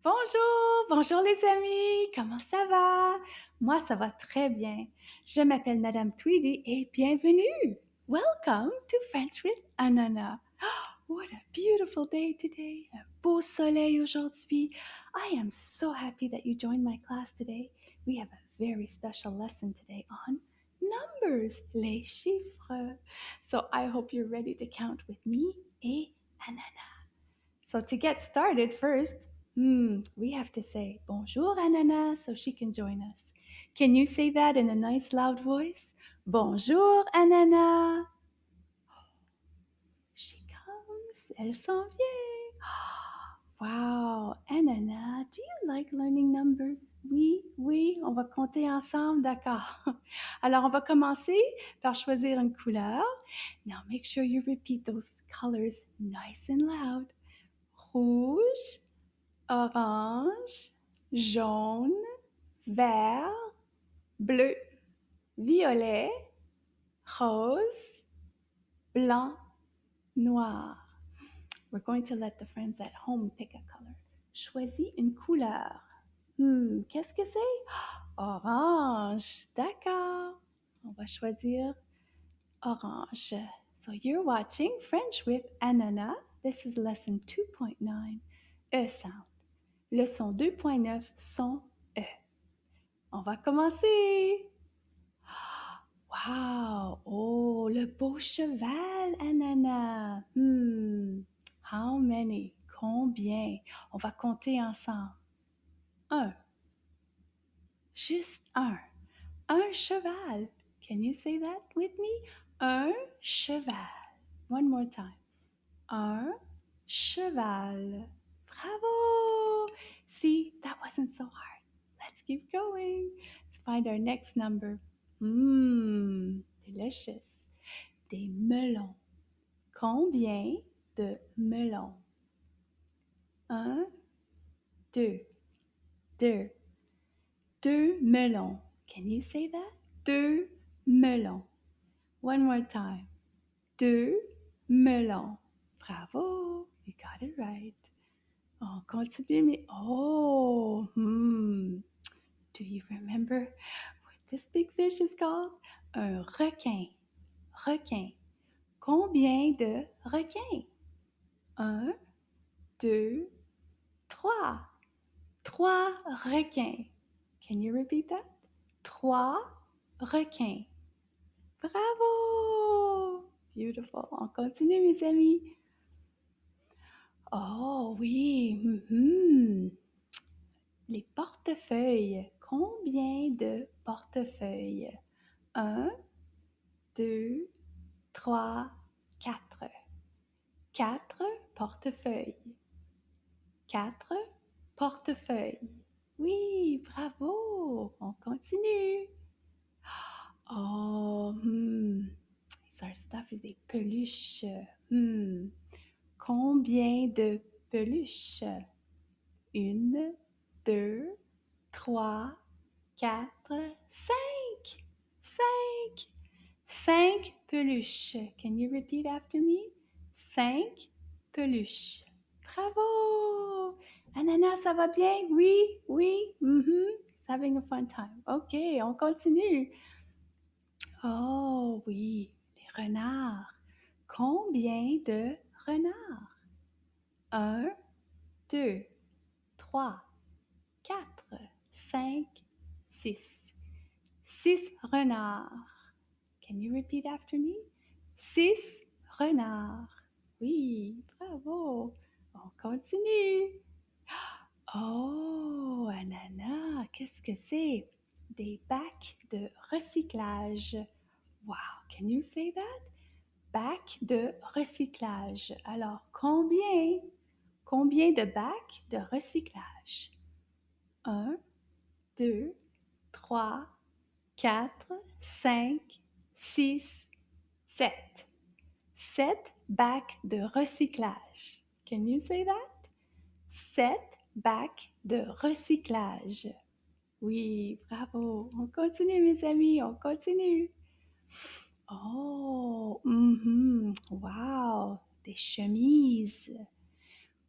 Bonjour, bonjour les amis, comment ça va? Moi, ça va très bien. Je m'appelle Madame Tweedy et bienvenue. Welcome to French with Ananas. What a beautiful day today. Un beau soleil aujourd'hui. I am so happy that you joined my class today. We have a very special lesson today on numbers, les chiffres. So I hope you're ready to count with me et Ananas. So to get started first, we have to say bonjour Ananas so she can join us. Can you say that in a nice loud voice? Bonjour Ananas. She comes. Elle s'en vient. Wow, Ananas, do you like learning numbers? Oui, oui, on va compter ensemble, d'accord. Alors, on va commencer par choisir une couleur. Now, make sure you repeat those colors nice and loud. Rouge, orange, jaune, vert, bleu, violet, rose, blanc, noir. We're going to let the friends at home pick a color. Choisis une couleur. Qu'est-ce que c'est? Orange. D'accord. On va choisir orange. So you're watching French with Ananas. This is lesson 2.9, E sound. Leçon 2.9, son E. On va commencer. Wow! Oh, le beau cheval, Ananas. How many? Combien? On va compter ensemble. Un. Juste un. Un cheval. Can you say that with me? Un cheval. One more time. Un cheval. Bravo! See, that wasn't so hard. Let's keep going. Let's find our next number. Delicious. Des melons. Combien de melons? Un, deux, deux. Deux melons. Can you say that? Deux melons. One more time. Deux melons. Bravo! You got it right. On continue, mais do you remember what this big fish is called? Un requin. Requin. Combien de requins? Un, deux, trois. Trois requins. Can you repeat that? Trois requins. Bravo! Beautiful. On continue, mes amis. Oh oui. Les portefeuilles. Combien de portefeuilles? Un, deux, trois, quatre. Quatre portefeuilles. Quatre portefeuilles. Oui, bravo. On continue. Oh, these are stuff is des peluches. Combien de peluches? Une, deux, trois, quatre, cinq. Cinq. Cinq peluches. Can you repeat after me? Cinq peluches. Bravo! Ananas, ça va bien? Oui, oui. It's having a fun time. OK, on continue. Oh oui, les renards. Combien de renards? Un, deux, trois, quatre, cinq, six. Six renards. Can you repeat after me? Six renards. Oui, bravo. On continue. Oh, Ananas, qu'est-ce que c'est? Des bacs de recyclage. Wow, can you say that? Bacs de recyclage. Alors, combien? Combien de bacs de recyclage? Un, deux, trois, quatre, cinq, six, sept. Sept bacs de recyclage. Can you say that? Sept bacs de recyclage. Oui, bravo. On continue, mes amis, on continue. Oh, wow, des chemises.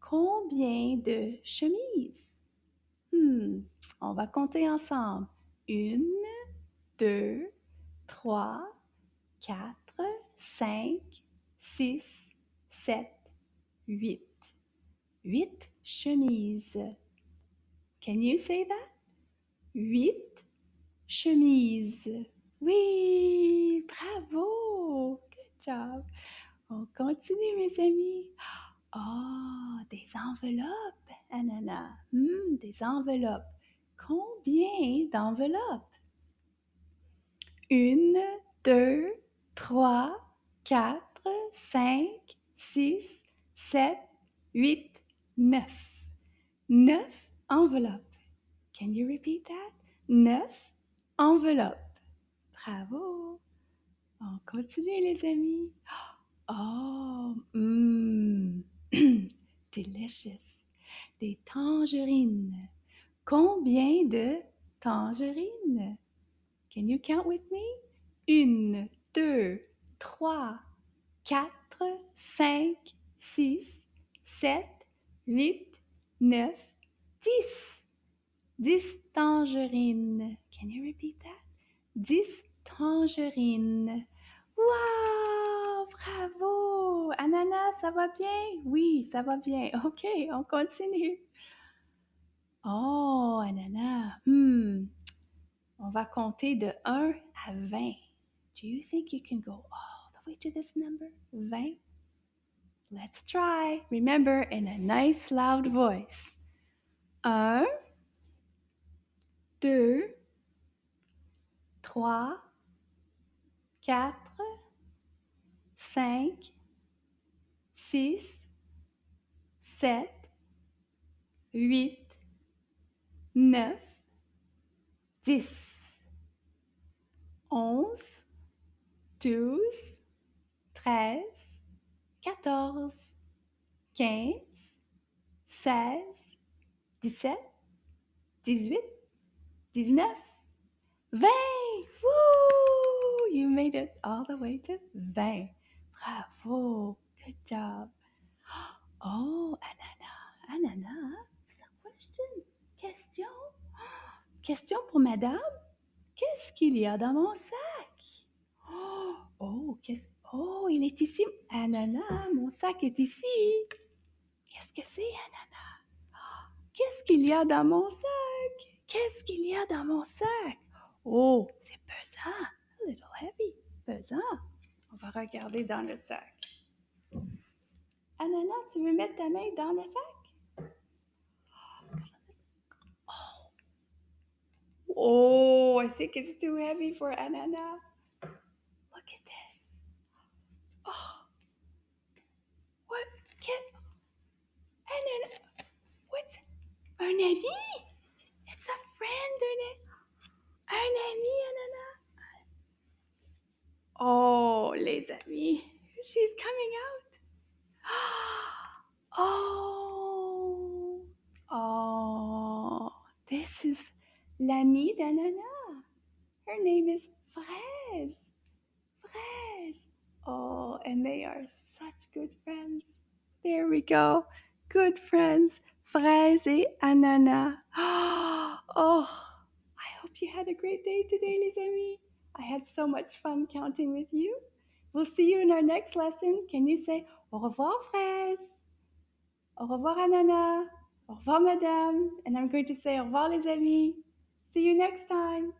Combien de chemises? On va compter ensemble. 1, 2, 3, 4, 5, 6, 7, 8. 8 chemises. Can you say that? 8 chemises. Oui, bravo. Good job. On continue, mes amis. Oh, des enveloppes, Ananas. Des enveloppes. Combien d'enveloppes? 1, 2, 3, 4, 5, 6, 7, 8, 9. 9 enveloppes. Can you repeat that? 9 enveloppes. Bravo. On continue, les amis. Oh, delicious. Des tangerines. Combien de tangerines? Can you count with me? 1, 2, 3, 4, 5, 6, 7, 8, 9, 10. 10 tangerines. Can you repeat that? 10 tangerines. Wow! Bravo! Ananas, ça va bien? Oui, ça va bien. OK, on continue. Oh, Ananas. On va compter de 1 à 20. Do you think you can go all the way to this number? 20? Let's try. Remember, in a nice loud voice. 1, 2, 3, 4, 5, 6, 7, 8, 9, 10, 11, 12, 13, 14, 15, 16, 17, 18, 19, 20. Woo! You made it all the way to 20. Bravo. Good job. Oh, Ananas, question. Question pour madame. Qu'est-ce qu'il y a dans mon sac? Oh, il est ici. Ananas, mon sac est ici. Qu'est-ce que c'est, Ananas? Qu'est-ce qu'il y a dans mon sac? Qu'est-ce qu'il y a dans mon sac? Oh, c'est pesant. A little heavy. Pesant. On va regarder dans le sac. Ananas, tu veux mettre ta main dans le sac? Oh, I think it's too heavy for Ananas. Look at this. Oh, what? Ananas, what's un ami? It's a friend, un ami, Ananas. Oh, les amis, she's coming out. Oh, this is l'ami d'Ananas. Her name is Fraise. Fraise. Oh, and they are such good friends. There we go. Good friends, Fraise et Ananas. Oh, I hope you had a great day today, les amis. I had so much fun counting with you. We'll see you in our next lesson. Can you say au revoir, Fraise? Au revoir, Ananas. Au revoir, madame. And I'm going to say au revoir, les amis. See you next time.